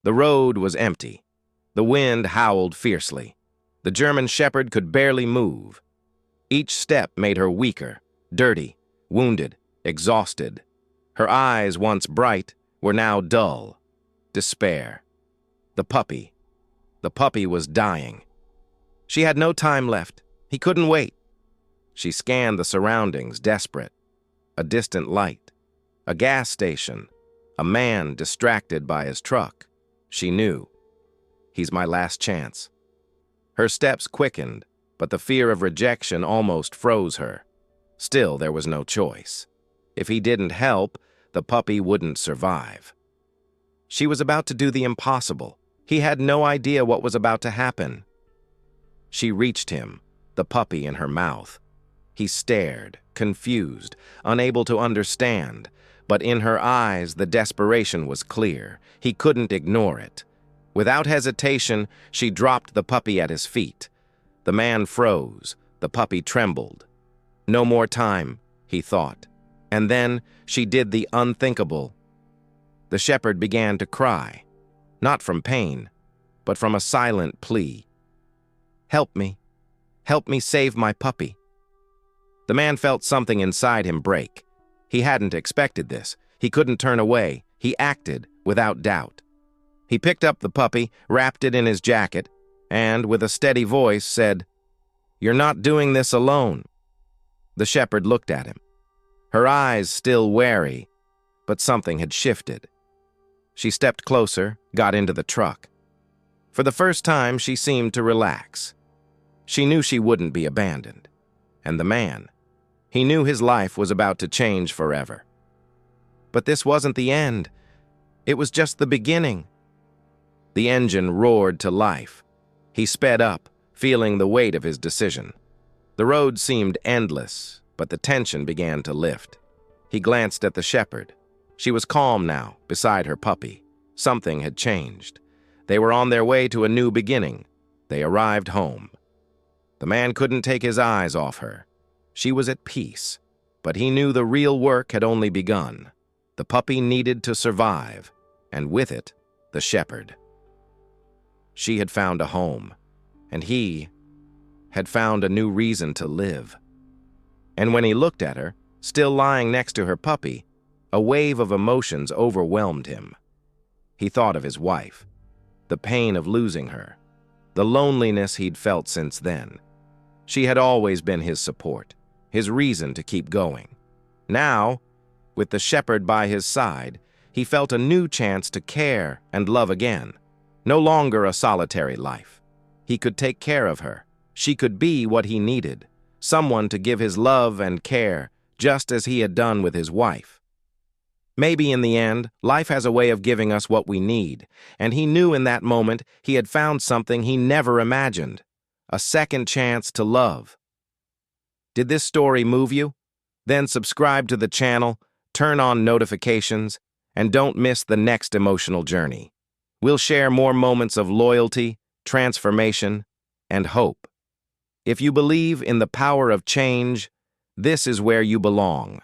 The road was empty. The wind howled fiercely. The German shepherd could barely move. Each step made her weaker, dirty, wounded, exhausted. Her eyes, once bright, were now dull. Despair. The puppy was dying. She had no time left. He couldn't wait. She scanned the surroundings, desperate. A distant light. A gas station. A man distracted by his truck. She knew. He's my last chance. Her steps quickened, but the fear of rejection almost froze her. Still, there was no choice. If he didn't help, the puppy wouldn't survive. She was about to do the impossible. He had no idea what was about to happen. She reached him, the puppy in her mouth. He stared, confused, unable to understand, but in her eyes the desperation was clear. He couldn't ignore it. Without hesitation, she dropped the puppy at his feet. The man froze. The puppy trembled. No more time, he thought. And then she did the unthinkable. The shepherd began to cry, not from pain, but from a silent plea. Help me save my puppy. The man felt something inside him break. He hadn't expected this. He couldn't turn away. He acted without doubt. He picked up the puppy, wrapped it in his jacket, and, with a steady voice, said, "You're not doing this alone." The shepherd looked at him, her eyes still wary, but something had shifted. She stepped closer, got into the truck. For the first time, she seemed to relax. She knew she wouldn't be abandoned. And the man, he knew his life was about to change forever. But this wasn't the end. It was just the beginning. The engine roared to life. He sped up, feeling the weight of his decision. The road seemed endless, but the tension began to lift. He glanced at the shepherd. She was calm now, beside her puppy. Something had changed. They were on their way to a new beginning. They arrived home. The man couldn't take his eyes off her. She was at peace, but he knew the real work had only begun. The puppy needed to survive, and with it, the shepherd. She had found a home, and he had found a new reason to live. And when he looked at her, still lying next to her puppy, a wave of emotions overwhelmed him. He thought of his wife, the pain of losing her, the loneliness he'd felt since then. She had always been his support, his reason to keep going. Now, with the shepherd by his side, he felt a new chance to care and love again. No longer a solitary life. He could take care of her. She could be what he needed, someone to give his love and care, just as he had done with his wife. Maybe in the end, life has a way of giving us what we need, and he knew in that moment he had found something he never imagined, a second chance to love. Did this story move you? Then subscribe to the channel, turn on notifications, and don't miss the next emotional journey. We'll share more moments of loyalty, transformation, and hope. If you believe in the power of change, this is where you belong.